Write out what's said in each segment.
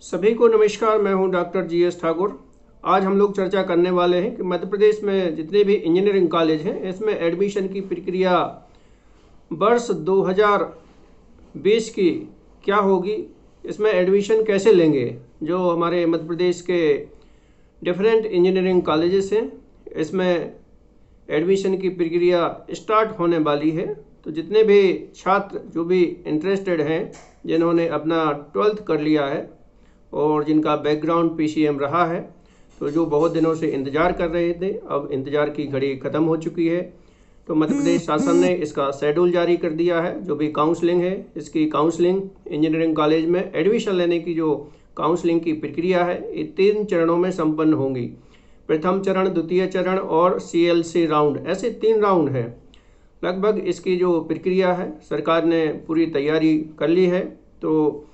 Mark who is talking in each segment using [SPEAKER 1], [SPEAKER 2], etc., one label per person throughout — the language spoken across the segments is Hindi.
[SPEAKER 1] सभी को नमस्कार। मैं हूं डॉक्टर GS ठाकुर। आज हम लोग चर्चा करने वाले हैं कि मध्य प्रदेश में जितने भी इंजीनियरिंग कॉलेज हैं इसमें एडमिशन की प्रक्रिया वर्ष 2020 की क्या होगी, इसमें एडमिशन कैसे लेंगे। जो हमारे मध्य प्रदेश के डिफरेंट इंजीनियरिंग कॉलेजेस हैं इसमें एडमिशन की प्रक्रिया स्टार्ट होने वाली है। तो जितने भी छात्र जो भी इंटरेस्टेड हैं, जिन्होंने अपना 12th कर लिया है और जिनका बैकग्राउंड PCM रहा है, तो जो बहुत दिनों से इंतज़ार कर रहे थे, अब इंतज़ार की घड़ी ख़त्म हो चुकी है। तो मध्य प्रदेश शासन ने इसका शेड्यूल जारी कर दिया है। जो भी काउंसलिंग है, इसकी काउंसलिंग इंजीनियरिंग कॉलेज में एडमिशन लेने की जो काउंसलिंग की प्रक्रिया है, ये 3 चरणों में संपन्न होंगी। प्रथम चरण, द्वितीय चरण और CLC राउंड, ऐसे 3 राउंड हैं। लगभग इसकी जो प्रक्रिया है सरकार ने पूरी तैयारी कर ली है। तो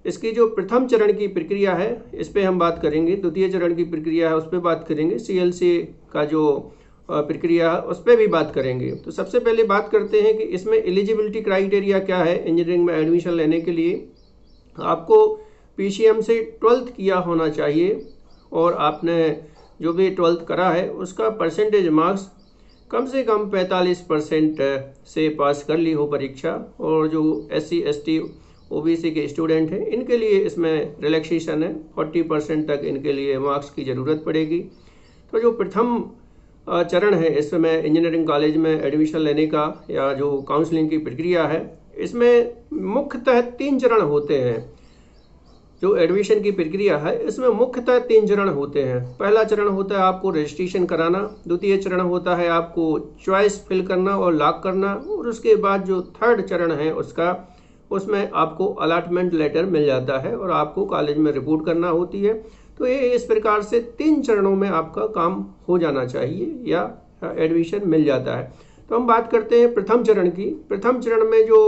[SPEAKER 1] इसकी जो प्रथम चरण की प्रक्रिया है इस पे हम बात करेंगे, द्वितीय चरण की प्रक्रिया है उस पर बात करेंगे, CLC का जो प्रक्रिया है उस पर भी बात करेंगे। तो सबसे पहले बात करते हैं कि इसमें एलिजिबिलिटी क्राइटेरिया क्या है। इंजीनियरिंग में एडमिशन लेने के लिए आपको PCM से 12th किया होना चाहिए और आपने जो भी 12th करा है उसका परसेंटेज मार्क्स कम से कम 45% से पास कर ली हो परीक्षा। और जो SC ST OBC के स्टूडेंट हैं इनके लिए इसमें रिलैक्सेशन है, 40% तक इनके लिए मार्क्स की ज़रूरत पड़ेगी। तो जो प्रथम चरण है इसमें इंजीनियरिंग कॉलेज में एडमिशन लेने का या जो काउंसलिंग की प्रक्रिया है, इसमें मुख्यतः 3 चरण होते हैं। जो एडमिशन की प्रक्रिया है इसमें मुख्यतः 3 चरण होते हैं। पहला चरण होता है आपको रजिस्ट्रेशन कराना, द्वितीय चरण होता है आपको चॉइस फिल करना और लॉक करना, और उसके बाद जो थर्ड चरण है उसमें आपको अलॉटमेंट लेटर मिल जाता है और आपको कॉलेज में रिपोर्ट करना होती है। तो ये इस प्रकार से 3 चरणों में आपका काम हो जाना चाहिए या एडमिशन मिल जाता है। तो हम बात करते हैं प्रथम चरण की। प्रथम चरण में जो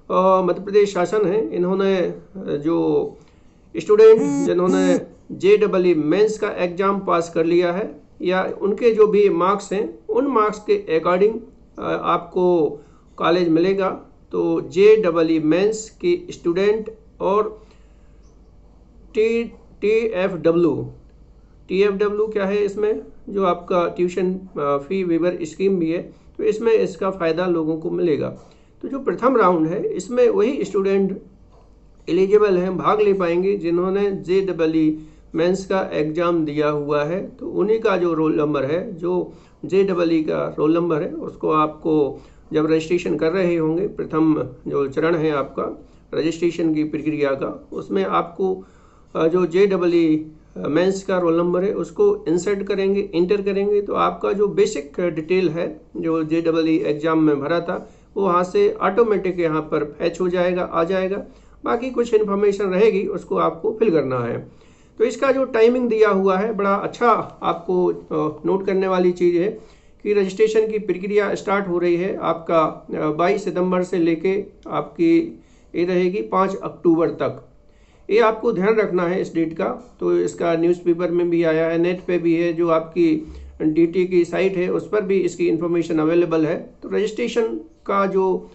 [SPEAKER 1] मध्य प्रदेश शासन है, इन्होंने जो स्टूडेंट जिन्होंने JEE मेंस का एग्ज़ाम पास कर लिया है या उनके जो भी मार्क्स हैं उन मार्क्स के अकॉर्डिंग आपको कॉलेज मिलेगा। तो JEE मेंस की स्टूडेंट और TFW क्या है, इसमें जो आपका ट्यूशन फी वेवर स्कीम भी है, तो इसमें इसका फ़ायदा लोगों को मिलेगा। तो जो प्रथम राउंड है इसमें वही स्टूडेंट एलिजिबल हैं, भाग ले पाएंगे जिन्होंने JEE मेंस का एग्ज़ाम दिया हुआ है। तो उन्हीं का जो रोल नंबर है, जो JEE का रोल नंबर है, उसको आपको जब रजिस्ट्रेशन कर रहे होंगे, प्रथम जो चरण है आपका रजिस्ट्रेशन की प्रक्रिया का, उसमें आपको जो JEE मेंस का रोल नंबर है उसको इंसर्ट करेंगे, इंटर करेंगे। तो आपका जो बेसिक डिटेल है जो JEE एग्ज़ाम में भरा था वो वहाँ से ऑटोमेटिक यहाँ पर फैच हो जाएगा, आ जाएगा। बाकी कुछ इन्फॉर्मेशन रहेगी उसको आपको फिल करना है। तो इसका जो टाइमिंग दिया हुआ है बड़ा अच्छा, आपको नोट करने वाली चीज़ है कि रजिस्ट्रेशन की प्रक्रिया स्टार्ट हो रही है आपका 22 सितंबर से लेके आपकी ये रहेगी 5 अक्टूबर तक। ये आपको ध्यान रखना है इस डेट का। तो इसका न्यूज़पेपर में भी आया है, नेट पे भी है, जो आपकी DT की साइट है उस पर भी इसकी इन्फॉर्मेशन अवेलेबल है। तो रजिस्ट्रेशन का जो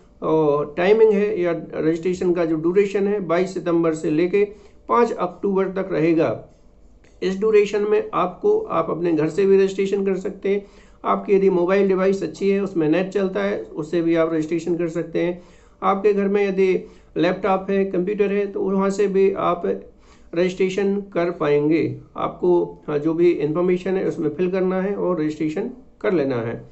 [SPEAKER 1] टाइमिंग है या रजिस्ट्रेशन का जो ड्यूरेशन है 22 सितंबर से लेके 5 अक्टूबर तक रहेगा। इस ड्यूरेशन में आप अपने घर से भी रजिस्ट्रेशन कर सकते हैं। आपकी यदि मोबाइल डिवाइस अच्छी है, उसमें नेट चलता है, उससे भी आप रजिस्ट्रेशन कर सकते हैं। आपके घर में यदि लैपटॉप है, कंप्यूटर है, तो वहाँ से भी आप रजिस्ट्रेशन कर पाएंगे। आपको जो भी इंफॉर्मेशन है उसमें फिल करना है और रजिस्ट्रेशन कर लेना है।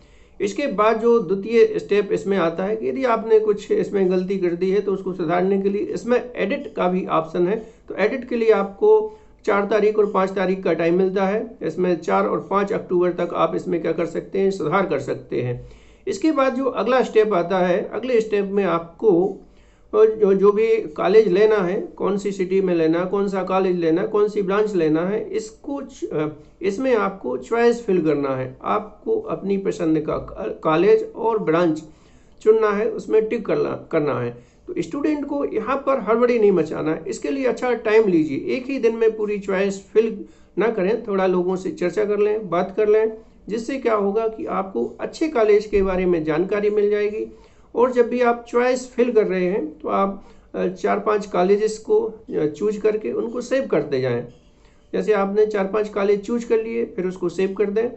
[SPEAKER 1] इसके बाद जो द्वितीय स्टेप इसमें आता है कि यदि आपने कुछ इसमें गलती कर दी है तो उसको सुधारने के लिए इसमें एडिट का भी ऑप्शन है। तो एडिट के लिए आपको 4 तारीख और 5 तारीख का टाइम मिलता है। इसमें 4 और 5 अक्टूबर तक आप इसमें क्या कर सकते हैं, सुधार कर सकते हैं। इसके बाद जो अगला स्टेप आता है, अगले स्टेप में आपको जो भी कॉलेज लेना है, कौन सी सिटी में लेना, कौन सा कॉलेज लेना, कौन सी ब्रांच लेना है, इसमें आपको चॉइस फिल करना है। आपको अपनी पसंद का कॉलेज और ब्रांच चुनना है, उसमें टिक करना है। तो स्टूडेंट को यहाँ पर हड़बड़ी नहीं मचाना है, इसके लिए अच्छा टाइम लीजिए। एक ही दिन में पूरी चॉइस फिल ना करें, थोड़ा लोगों से चर्चा कर लें, बात कर लें, जिससे क्या होगा कि आपको अच्छे कॉलेज के बारे में जानकारी मिल जाएगी। और जब भी आप चॉइस फिल कर रहे हैं तो आप 4-5 कॉलेजेस को चूज करके उनको सेव करते जाएं। जैसे आपने 4-5 कॉलेज चूज कर लिए, फिर उसको सेव कर दें।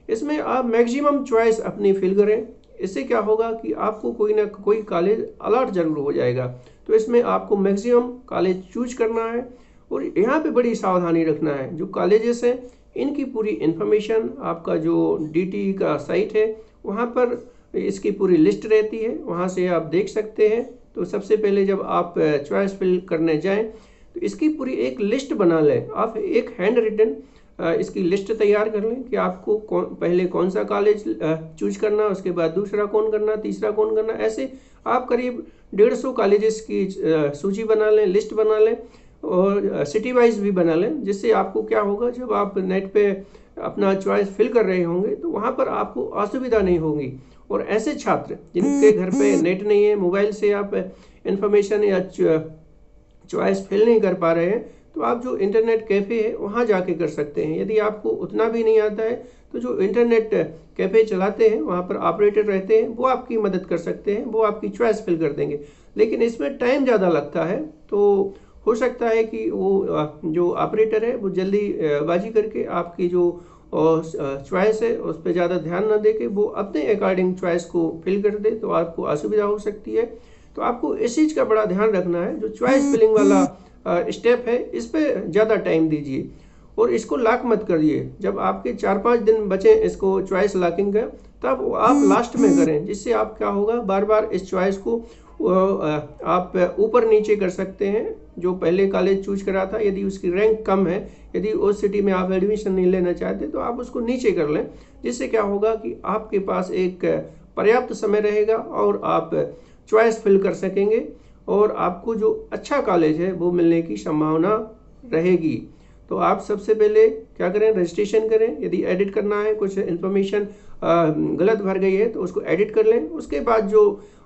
[SPEAKER 1] इसमें आप मैक्सिमम चॉइस अपनी फिल करें। इससे क्या होगा कि आपको कोई ना कोई कॉलेज अलॉट जरूर हो जाएगा। तो इसमें आपको मैक्सिमम कॉलेज चूज करना है और यहाँ पे बड़ी सावधानी रखना है। जो कॉलेजेस हैं इनकी पूरी इन्फॉर्मेशन आपका जो DTE का साइट है वहाँ पर इसकी पूरी लिस्ट रहती है, वहाँ से आप देख सकते हैं। तो सबसे पहले जब आप चॉइस फिल करने जाएं तो इसकी पूरी एक लिस्ट बना लें। आप एक हैंड रिटन इसकी लिस्ट तैयार कर लें कि आपको पहले कौन सा कॉलेज चूज करना, उसके बाद दूसरा कौन करना, तीसरा कौन करना। ऐसे आप करीब 150 कॉलेजेस की सूची बना लें, लिस्ट बना लें और सिटी वाइज भी बना लें। जिससे आपको क्या होगा, जब आप नेट पे अपना चॉइस फिल कर रहे होंगे तो वहाँ पर आपको असुविधा नहीं होगी। और ऐसे छात्र जिनके घर पे नेट नहीं है, मोबाइल से आप इंफॉर्मेशन या चॉइस फिल नहीं कर पा रहे हैं, तो आप जो इंटरनेट कैफ़े है वहाँ जाके कर सकते हैं। यदि आपको उतना भी नहीं आता है तो जो इंटरनेट कैफ़े चलाते हैं वहाँ पर ऑपरेटर रहते हैं, वो आपकी मदद कर सकते हैं, वो आपकी चॉइस फिल कर देंगे। लेकिन इसमें टाइम ज़्यादा लगता है, तो हो सकता है कि वो जो ऑपरेटर है वो जल्दी बाजी करके आपकी जो चॉइस है उस पर ज़्यादा ध्यान ना दे के वो अपने अकॉर्डिंग चॉइस को फिल कर दे, तो आपको असुविधा हो सकती है। तो आपको इस चीज़ का बड़ा ध्यान रखना है। जो चॉइस फिलिंग वाला स्टेप है इस पे ज़्यादा टाइम दीजिए और इसको लॉक मत करिए। जब आपके 4-5 दिन बचे इसको चॉइस लॉकिंग का, तब आप लास्ट में करें। जिससे आप क्या होगा, बार बार इस चॉइस को आप ऊपर नीचे कर सकते हैं। जो पहले कॉलेज चूज करा था, यदि उसकी रैंक कम है, यदि उस सिटी में आप एडमिशन नहीं लेना चाहते तो आप उसको नीचे कर लें। जिससे क्या होगा कि आपके पास एक पर्याप्त समय रहेगा और आप चॉइस फिल कर सकेंगे और आपको जो अच्छा कॉलेज है वो मिलने की संभावना रहेगी। तो आप सबसे पहले क्या करें, रजिस्ट्रेशन करें। यदि एडिट करना है, कुछ इन्फॉर्मेशन गलत भर गई है तो उसको एडिट कर लें। उसके बाद जो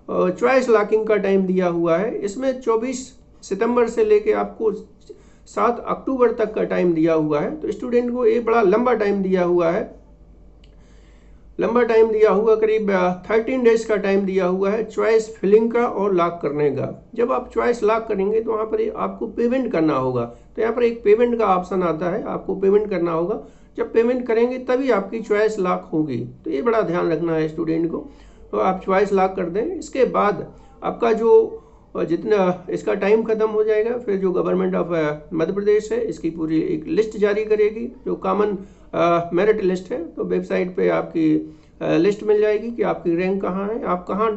[SPEAKER 1] चॉइस लॉकिंग का टाइम दिया हुआ है, इसमें 24 सितंबर से लेके आपको 7 अक्टूबर तक का टाइम दिया हुआ है। तो स्टूडेंट को ये बड़ा लंबा टाइम दिया हुआ है, करीब 13 डेज का टाइम दिया हुआ है चॉइस फिलिंग का और लॉक करने का। जब आप चॉइस लॉक करेंगे तो वहाँ पर आपको पेमेंट करना होगा। तो यहाँ पर एक पेमेंट का ऑप्शन आता है, आपको पेमेंट करना होगा। जब पेमेंट करेंगे तभी आपकी चॉइस लॉक होगी। तो ये बड़ा ध्यान रखना है स्टूडेंट को। तो आप चॉइस लॉक कर दें। इसके बाद आपका जो जितना इसका टाइम खत्म हो जाएगा, फिर जो गवर्नमेंट ऑफ मध्य प्रदेश है इसकी पूरी एक लिस्ट जारी करेगी, जो कॉमन मेरिट लिस्ट है। तो वेबसाइट पे आपकी लिस्ट मिल जाएगी कि आपकी रैंक कहाँ है, आप कहाँ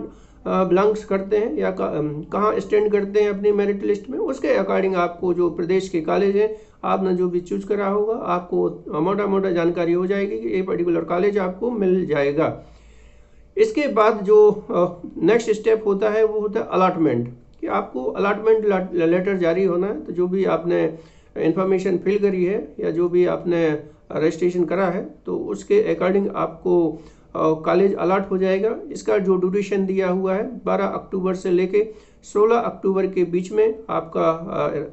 [SPEAKER 1] बिलोंग्स करते हैं या कहाँ स्टैंड करते हैं अपनी मेरिट लिस्ट में। उसके अकॉर्डिंग आपको जो प्रदेश के कॉलेज हैं आपने जो भी चूज करा होगा, आपको मोटा जानकारी हो जाएगी कि ये पर्टिकुलर कॉलेज आपको मिल जाएगा। इसके बाद जो नेक्स्ट स्टेप होता है वो होता है अलॉटमेंट, कि आपको अलॉटमेंट लेटर जारी होना है। तो जो भी आपने इंफॉर्मेशन फिल करी है या जो भी आपने रजिस्ट्रेशन करा है, तो उसके अकॉर्डिंग आपको कॉलेज अलॉट हो जाएगा। इसका जो ड्यूरेशन दिया हुआ है 12 अक्टूबर से लेके 16 अक्टूबर के बीच में आपका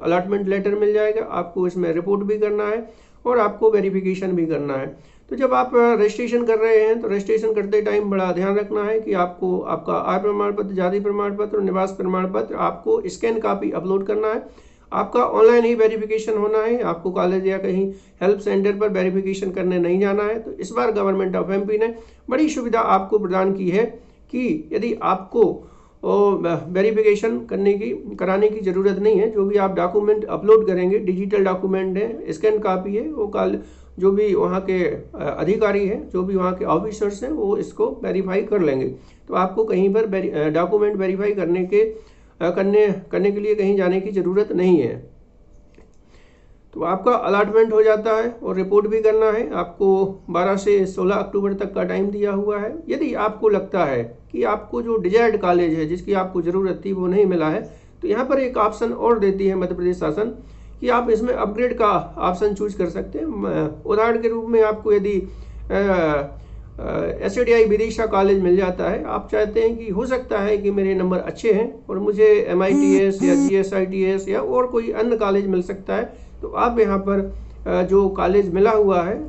[SPEAKER 1] अलॉटमेंट लेटर मिल जाएगा। आपको इसमें रिपोर्ट भी करना है और आपको वेरिफिकेशन भी करना है। तो जब आप रजिस्ट्रेशन कर रहे हैं तो रजिस्ट्रेशन करते टाइम बड़ा ध्यान रखना है कि आपको आपका आय प्रमाण पत्र, जाति प्रमाण पत्र और निवास प्रमाण पत्र आपको स्कैन कॉपी अपलोड करना है। आपका ऑनलाइन ही वेरिफिकेशन होना है, आपको कॉलेज या कहीं हेल्प सेंटर पर वेरिफिकेशन करने नहीं जाना है। तो इस बार गवर्नमेंट ऑफ MP ने बड़ी सुविधा आपको प्रदान की है कि यदि आपको वेरिफिकेशन कराने की ज़रूरत नहीं है। जो भी आप डॉक्यूमेंट अपलोड करेंगे, डिजिटल डॉक्यूमेंट है, स्कैन कॉपी है, वो जो भी वहाँ के अधिकारी हैं, जो भी वहाँ के ऑफिसर्स हैं, वो इसको वेरीफाई कर लेंगे। तो आपको कहीं पर डॉक्यूमेंट वेरीफाई करने के लिए कहीं जाने की ज़रूरत नहीं है। तो आपका अलॉटमेंट हो जाता है और रिपोर्ट भी करना है। आपको 12 से 16 अक्टूबर तक का टाइम दिया हुआ है। यदि आपको लगता है कि आपको जो डिजायर्ड कॉलेज है जिसकी आपको ज़रूरत थी वो नहीं मिला है, तो यहाँ पर एक ऑप्शन और देती है मध्य प्रदेश शासन कि आप इसमें अपग्रेड का ऑप्शन चूज कर सकते हैं। उदाहरण के रूप में आपको यदि SADI विदिशा कॉलेज मिल जाता है, आप चाहते हैं कि हो सकता है कि मेरे नंबर अच्छे हैं और मुझे MITS या GSITS या और कोई अन्य कॉलेज मिल सकता है, तो आप यहाँ पर जो कॉलेज मिला हुआ है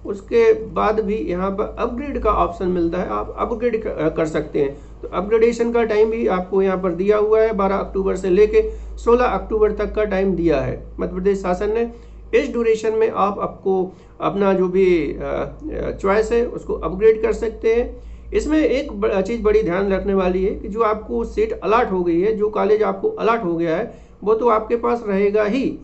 [SPEAKER 1] उसके बाद भी यहाँ पर अपग्रेड का ऑप्शन मिलता है, आप अपग्रेड कर सकते हैं। तो अपग्रेडेशन का टाइम भी आपको यहाँ पर दिया हुआ है, 12 अक्टूबर से लेके 16 अक्टूबर तक का टाइम दिया है मध्य प्रदेश शासन ने। इस ड्यूरेशन में आप आपको अपना जो भी चॉइस है उसको अपग्रेड कर सकते हैं। इसमें एक चीज़ बड़ी ध्यान रखने वाली है कि जो आपको सीट अलाट हो गई है, जो कॉलेज आपको अलाट हो गया है, वो तो आपके पास रहेगा ही।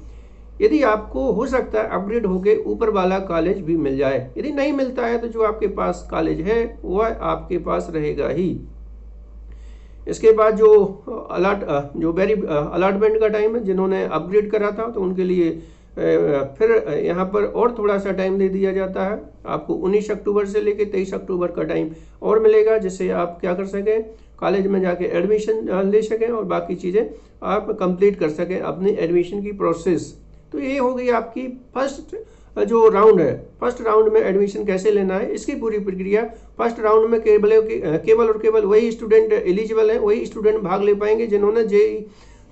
[SPEAKER 1] यदि आपको हो सकता है अपग्रेड होके ऊपर वाला कॉलेज भी मिल जाए, यदि नहीं मिलता है तो जो आपके पास कॉलेज है वह आपके पास रहेगा ही। इसके बाद जो अलॉटमेंट का टाइम है, जिन्होंने अपग्रेड करा था तो उनके लिए फिर यहाँ पर और थोड़ा सा टाइम दे दिया जाता है। आपको 19 अक्टूबर से लेकर 23 अक्टूबर का टाइम और मिलेगा, जिससे आप क्या कर सकें, कॉलेज में जाके एडमिशन ले सकें और बाकी चीज़ें आप कंप्लीट कर सकें अपनी एडमिशन की प्रोसेस। तो ये हो गई आपकी फर्स्ट जो राउंड है। फर्स्ट राउंड में एडमिशन कैसे लेना है इसकी पूरी प्रक्रिया। फर्स्ट राउंड में केवल और केवल वही स्टूडेंट एलिजिबल हैं, वही स्टूडेंट भाग ले पाएंगे जिन्होंने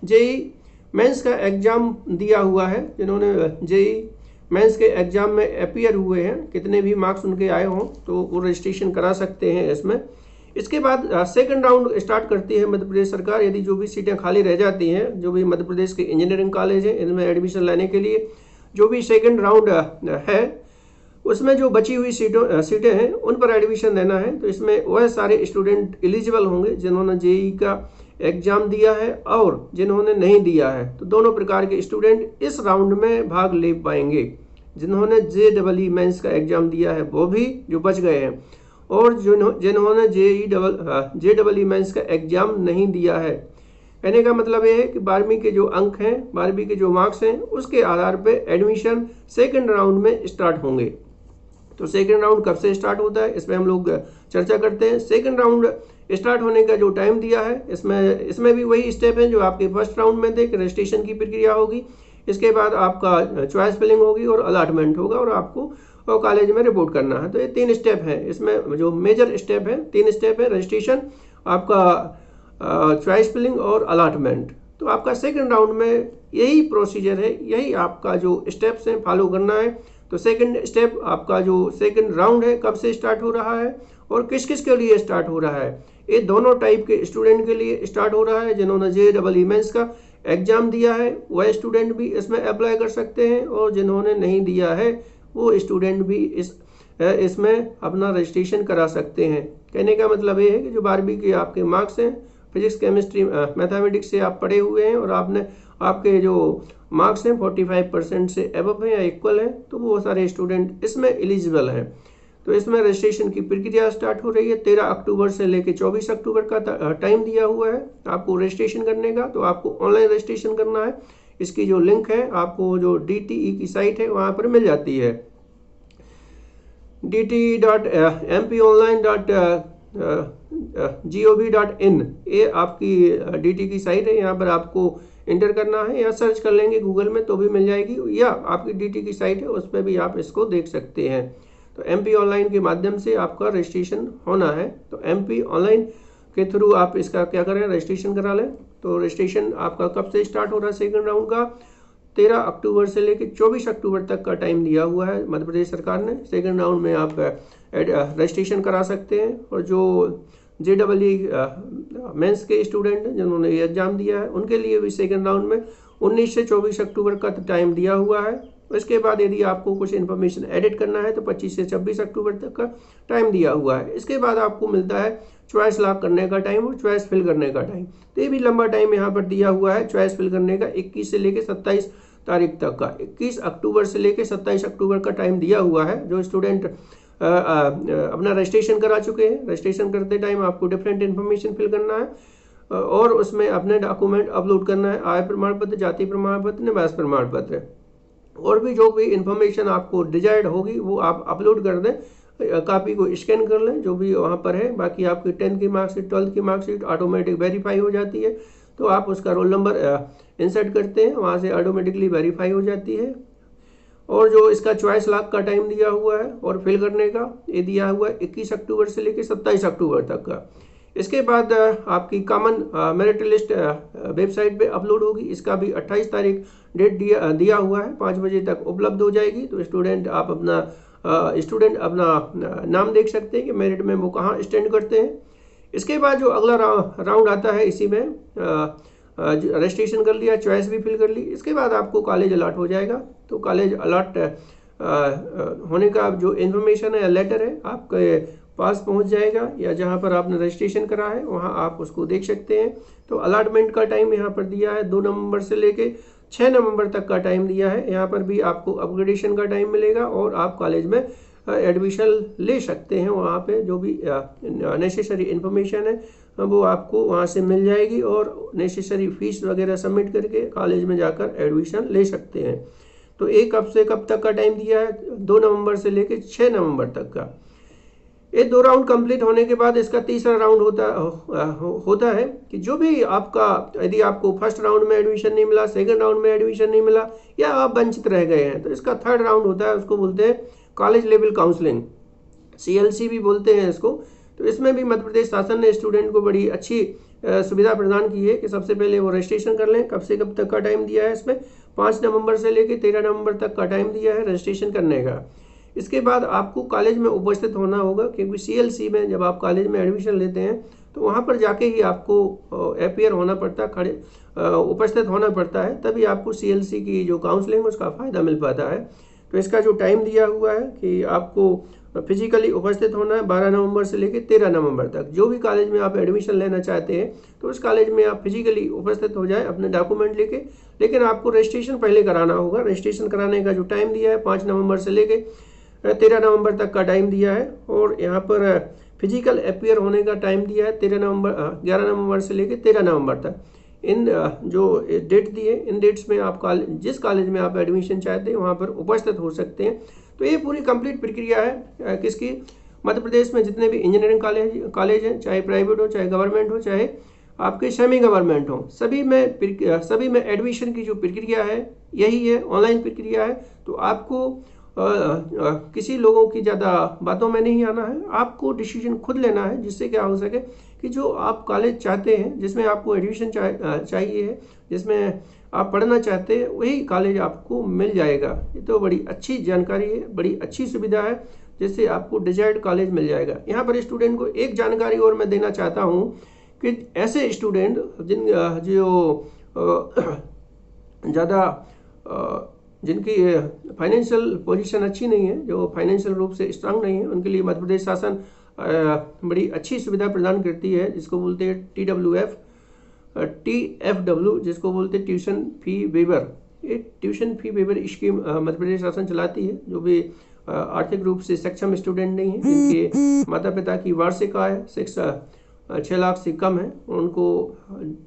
[SPEAKER 1] जेई मेंस का एग्ज़ाम दिया हुआ है, जिन्होंने जेई मेंस के एग्ज़ाम में अपीयर हुए हैं, कितने भी मार्क्स उनके आए हों तो वो रजिस्ट्रेशन करा सकते हैं इसमें। इसके बाद सेकंड राउंड स्टार्ट करती है मध्य प्रदेश सरकार। यदि जो भी सीटें खाली रह जाती हैं, जो भी मध्य प्रदेश के इंजीनियरिंग कॉलेज हैं, इनमें एडमिशन लेने के लिए जो भी सेकंड राउंड है उसमें जो बची हुई सीटें हैं उन पर एडमिशन लेना है। तो इसमें वह सारे स्टूडेंट एलिजिबल होंगे जिन्होंने जेई का एग्ज़ाम दिया है और जिन्होंने नहीं दिया है। तो दोनों प्रकार के स्टूडेंट इस राउंड में भाग ले पाएंगे। जिन्होंने JEE मेंस का एग्ज़ाम दिया है वो भी जो बच गए हैं, और जिन्होंने JEE मेंस का एग्ज़ाम नहीं दिया है। कहने का मतलब ये है कि 12वीं के जो अंक हैं, 12वीं के जो मार्क्स हैं, उसके आधार पर एडमिशन सेकेंड राउंड में स्टार्ट होंगे। तो सेकेंड राउंड कब से स्टार्ट होता है इस पर हम लोग चर्चा करते हैं। सेकेंड राउंड स्टार्ट होने का जो टाइम दिया है, इसमें भी वही स्टेप हैं जो आपके फर्स्ट राउंड में थे कि रजिस्ट्रेशन की प्रक्रिया होगी, इसके बाद आपका चॉइस फिलिंग होगी और अलॉटमेंट होगा और आपको कॉलेज में रिपोर्ट करना है। तो ये 3 स्टेप हैं। इसमें जो मेजर स्टेप है 3 स्टेप है, रजिस्ट्रेशन, आपका चॉइस फिलिंग और अलॉटमेंट। तो आपका सेकेंड राउंड में यही प्रोसीजर है, यही आपका जो स्टेप्स हैं फॉलो करना है। तो सेकंड स्टेप आपका जो सेकंड राउंड है कब से स्टार्ट हो रहा है और किस किस के लिए स्टार्ट हो रहा है। ये दोनों टाइप के स्टूडेंट के लिए स्टार्ट हो रहा है। जिन्होंने JEE मेंस का एग्ज़ाम दिया है वह स्टूडेंट भी इसमें अप्लाई कर सकते हैं, और जिन्होंने नहीं दिया है वो स्टूडेंट भी इसमें अपना रजिस्ट्रेशन करा सकते हैं। कहने का मतलब ये है कि जो 12वीं के आपके मार्क्स हैं, फिजिक्स केमिस्ट्री मैथमेटिक्स से आप पढ़े हुए हैं और आपके जो मार्क्स हैं 45% से एबव हैं या इक्वल हैं, तो वो सारे स्टूडेंट इसमें एलिजिबल हैं। तो इसमें रजिस्ट्रेशन की प्रक्रिया स्टार्ट हो रही है। 13 अक्टूबर से लेकर 24 अक्टूबर का टाइम दिया हुआ है आपको रजिस्ट्रेशन करने का। तो आपको ऑनलाइन रजिस्ट्रेशन करना है। इसकी जो लिंक है आपको जो DTE की साइट है वहाँ पर मिल जाती है, dt.mponline.gov.in। ये आपकी DT की साइट है, यहाँ पर आपको इंटर करना है या सर्च कर लेंगे गूगल में तो भी मिल जाएगी, या आपकी DT की साइट है उस पर भी आप इसको देख सकते हैं। तो MP ऑनलाइन के माध्यम से आपका रजिस्ट्रेशन होना है। तो MP ऑनलाइन के थ्रू आप इसका क्या करें, रजिस्ट्रेशन करा लें। तो रजिस्ट्रेशन आपका कब से स्टार्ट हो रहा है सेकंड राउंड का, 13 अक्टूबर से लेकर 24 अक्टूबर तक का टाइम दिया हुआ है मध्य प्रदेश सरकार ने। सेकंड राउंड में आप रजिस्ट्रेशन करा सकते हैं, और जो JEE मेंस के स्टूडेंट हैं जिन्होंने ये एग्ज़ाम दिया है उनके लिए भी सेकंड राउंड में 19 से 24 अक्टूबर का टाइम दिया हुआ है। इसके बाद यदि आपको कुछ इन्फॉर्मेशन एडिट करना है तो 25 से 26 अक्टूबर तक का टाइम दिया हुआ है। इसके बाद आपको मिलता है चॉइस लॉक करने का टाइम और चॉइस फिल करने का टाइम। तो ये भी लंबा टाइम यहाँ पर दिया हुआ है चॉइस फिल करने का, 21 से लेकर 27 तारीख तक का। 21 अक्टूबर से लेकर 27 अक्टूबर का टाइम दिया हुआ है। जो स्टूडेंट अपना रजिस्ट्रेशन करा चुके हैं, रजिस्ट्रेशन करते टाइम आपको डिफरेंट इन्फॉर्मेशन फिल करना है और उसमें अपने डॉक्यूमेंट अपलोड करना है, आय प्रमाण पत्र, जाति प्रमाण पत्र, निवास प्रमाण पत्र, और भी जो भी इन्फॉर्मेशन आपको डिजायर्ड होगी वो आप अपलोड कर दें। कॉपी को स्कैन कर लें जो भी वहाँ पर है। बाकी आपकी 10th की मार्कशीट, 12th की मार्कशीट ऑटोमेटिक वेरीफाई हो जाती है। तो आप उसका रोल नंबर इंसर्ट करते हैं, वहाँ से ऑटोमेटिकली वेरीफाई हो जाती है। और जो इसका चॉइस लॉक का टाइम दिया हुआ है और फिल करने का ये दिया हुआ है 21 अक्टूबर से लेकर 27 अक्टूबर तक का। इसके बाद आपकी कॉमन मेरिट लिस्ट वेबसाइट पे अपलोड होगी। इसका भी 28 तारीख डेट दिया हुआ है, 5 बजे तक उपलब्ध हो जाएगी। तो स्टूडेंट आप अपना स्टूडेंट अपना नाम देख सकते हैं कि मेरिट में वो कहाँ स्टैंड करते हैं। इसके बाद जो अगला राउंड आता है, इसी में रजिस्ट्रेशन कर लिया, चॉइस भी फिल कर ली, इसके बाद आपको कॉलेज अलॉट हो जाएगा। तो कॉलेज अलॉट होने का जो इन्फॉर्मेशन है, लेटर है, आपके पास पहुंच जाएगा, या जहां पर आपने रजिस्ट्रेशन करा है वहां आप उसको देख सकते हैं। तो अलॉटमेंट का टाइम यहाँ पर दिया है 2 नवंबर से लेके 6 नवंबर तक का टाइम दिया है। यहाँ पर भी आपको अपग्रेडेशन का टाइम मिलेगा और आप कॉलेज में एडमिशन ले सकते हैं। वहाँ पे जो भी नेसेसरी इन्फॉर्मेशन है वो आपको वहाँ से मिल जाएगी और नेसेसरी फीस वगैरह सबमिट करके कॉलेज में जाकर एडमिशन ले सकते हैं। तो एक कब से कब तक का टाइम दिया है, 2 नवंबर से लेकर 6 नवंबर तक का। ये 2 राउंड कंप्लीट होने के बाद इसका तीसरा राउंड होता है कि जो भी आपका, यदि आपको फर्स्ट राउंड में एडमिशन नहीं मिला, सेकंड राउंड में एडमिशन नहीं मिला, या आप वंचित रह गए हैं, तो इसका थर्ड राउंड होता है, उसको बोलते हैं कॉलेज लेवल काउंसलिंग, CLC भी बोलते हैं इसको। तो इसमें भी मध्य प्रदेश शासन ने स्टूडेंट को बड़ी अच्छी सुविधा प्रदान की है कि सबसे पहले वो रजिस्ट्रेशन कर लें। कब से कब तक का टाइम दिया है इसमें, 5 नवंबर से लेकर 13 नवंबर तक का टाइम दिया है रजिस्ट्रेशन करने का। इसके बाद आपको कॉलेज में उपस्थित होना होगा, क्योंकि CLC में जब आप कॉलेज में एडमिशन लेते हैं तो वहाँ पर जाके ही आपको अपीयर होना पड़ता है, उपस्थित होना पड़ता है, तभी आपको CLC की जो काउंसलिंग उसका फ़ायदा मिल पाता है। तो इसका जो टाइम दिया हुआ है कि आपको फिजिकली उपस्थित होना है 12 नवंबर से लेकर 13 नवंबर तक। जो भी कॉलेज में आप एडमिशन लेना चाहते हैं तो उस कॉलेज में आप फिजिकली उपस्थित हो जाए अपने डॉक्यूमेंट लेके, लेकिन आपको रजिस्ट्रेशन पहले कराना होगा। रजिस्ट्रेशन कराने का जो टाइम दिया है 5 नवंबर से लेके 13 नवंबर तक का टाइम दिया है, और यहाँ पर फिजिकल अपीयर होने का टाइम दिया है 11 नवंबर से लेकर 13 नवंबर तक। इन जो डेट दिए, इन डेट्स में आप जिस कॉलेज में आप एडमिशन चाहते हैं वहाँ पर उपस्थित हो सकते हैं। तो ये पूरी कंप्लीट प्रक्रिया है किसकी, मध्य प्रदेश में जितने भी इंजीनियरिंग कॉलेज हैं, चाहे प्राइवेट हो, चाहे गवर्नमेंट हो, चाहे आपके सेमी गवर्नमेंट हो, सभी में एडमिशन की जो प्रक्रिया है यही है, ऑनलाइन प्रक्रिया है। तो आपको किसी लोगों की ज़्यादा बातों में नहीं आना है, आपको डिसीजन खुद लेना है, जिससे क्या हो सके कि जो आप कॉलेज चाहते हैं, जिसमें आपको एडमिशन चाहिए है, जिसमें आप पढ़ना चाहते हैं, वही कॉलेज आपको मिल जाएगा। ये तो बड़ी अच्छी जानकारी है, बड़ी अच्छी सुविधा है, जिससे आपको डिजायर्ड कॉलेज मिल जाएगा। यहाँ पर स्टूडेंट को एक जानकारी और मैं देना चाहता हूँ कि ऐसे स्टूडेंट जिनकी फाइनेंशियल पोजीशन अच्छी नहीं है, जो फाइनेंशियल रूप से स्ट्रांग नहीं है, उनके लिए मध्य प्रदेश शासन बड़ी अच्छी सुविधा प्रदान करती है, जिसको बोलते हैं TFW, जिसको बोलते हैं ट्यूशन फी वेवर। ये tuition fee waiver scheme Madhya Pradesh शासन चलाती है। जो भी आर्थिक रूप से सक्षम स्टूडेंट नहीं है, जिनके माता पिता की वार्षिक आय 6 लाख से कम है, उनको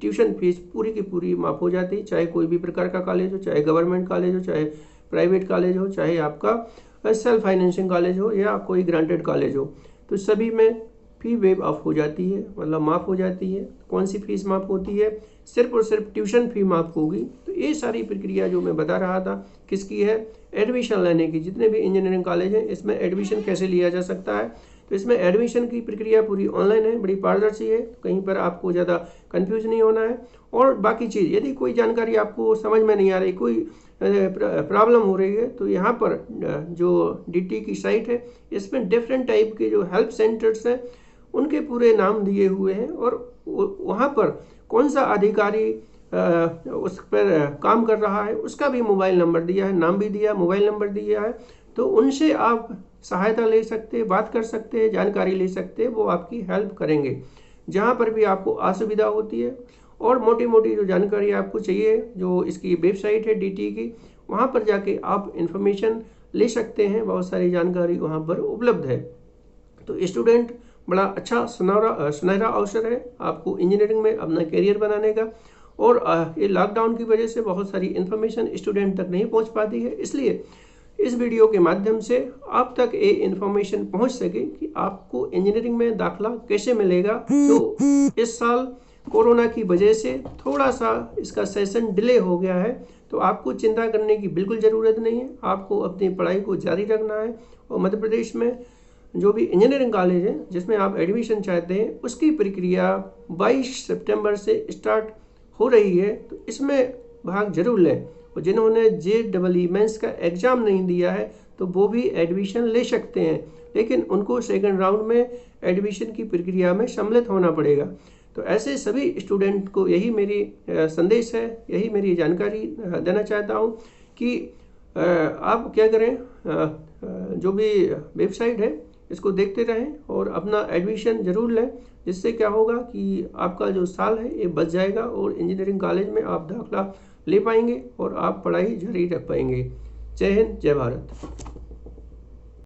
[SPEAKER 1] ट्यूशन फीस पूरी की पूरी माफ़ हो जाती है। चाहे कोई भी प्रकार का कॉलेज हो, चाहे गवर्नमेंट कॉलेज हो, चाहे प्राइवेट कॉलेज हो, चाहे आपका सेल्फ फाइनेंसिंग कॉलेज हो, या कोई ग्रांटेड कॉलेज हो, तो सभी में फी वेव ऑफ हो जाती है, मतलब माफ़ हो जाती है। कौन सी फीस माफ़ होती है, सिर्फ और सिर्फ ट्यूशन फी माफ़ होगी। तो ये सारी प्रक्रिया जो मैं बता रहा था किसकी है, एडमिशन लेने की। जितने भी इंजीनियरिंग कॉलेज हैं इसमें एडमिशन कैसे लिया जा सकता है, तो इसमें एडमिशन की प्रक्रिया पूरी ऑनलाइन है, बड़ी पारदर्शी है, कहीं पर आपको ज़्यादा कंफ्यूज नहीं होना है। और बाकी चीज़, यदि कोई जानकारी आपको समझ में नहीं आ रही, कोई प्रॉब्लम हो रही है, तो यहाँ पर जो DT की साइट है, इसमें डिफरेंट टाइप के जो हेल्प सेंटर्स हैं उनके पूरे नाम दिए हुए हैं, और वहाँ पर कौन सा अधिकारी उस पर काम कर रहा है उसका भी मोबाइल नंबर दिया है, नाम भी दिया, मोबाइल नंबर दिया है। तो उनसे आप सहायता ले सकते हैं, बात कर सकते हैं, जानकारी ले सकते हैं, वो आपकी हेल्प करेंगे जहाँ पर भी आपको असुविधा होती है। और मोटी मोटी जो जानकारी आपको चाहिए, जो इसकी वेबसाइट है DT की, वहाँ पर जाके आप इंफॉर्मेशन ले सकते हैं, बहुत सारी जानकारी वहाँ पर उपलब्ध है। तो स्टूडेंट, बड़ा अच्छा सुनहरा अवसर है आपको इंजीनियरिंग में अपना करियर बनाने का। और ये लॉकडाउन की वजह से बहुत सारी इन्फॉर्मेशन स्टूडेंट तक नहीं पहुंच पाती है, इसलिए इस वीडियो के माध्यम से आप तक ये इन्फॉर्मेशन पहुंच सके कि आपको इंजीनियरिंग में दाखिला कैसे मिलेगा। जो इस साल कोरोना की वजह से थोड़ा सा इसका सेशन डिले हो गया है, तो आपको चिंता करने की बिल्कुल ज़रूरत नहीं है। आपको अपनी पढ़ाई को जारी रखना है, और मध्य प्रदेश में जो भी इंजीनियरिंग कॉलेज है जिसमें आप एडमिशन चाहते हैं, उसकी प्रक्रिया 22 सितंबर से स्टार्ट हो रही है। तो इसमें भाग जरूर लें, और जिन्होंने JEE मेंस का एग्ज़ाम नहीं दिया है तो वो भी एडमिशन ले सकते हैं, लेकिन उनको सेकंड राउंड में एडमिशन की प्रक्रिया में सम्मिलित होना पड़ेगा। तो ऐसे सभी स्टूडेंट को यही मेरी संदेश है, यही मेरी जानकारी देना चाहता हूँ कि आप क्या करें, जो भी वेबसाइट है इसको देखते रहें और अपना एडमिशन ज़रूर लें, जिससे क्या होगा कि आपका जो साल है ये बच जाएगा और इंजीनियरिंग कॉलेज में आप दाखिला ले पाएंगे और आप पढ़ाई जारी रख पाएंगे। जय हिंद, जय भारत।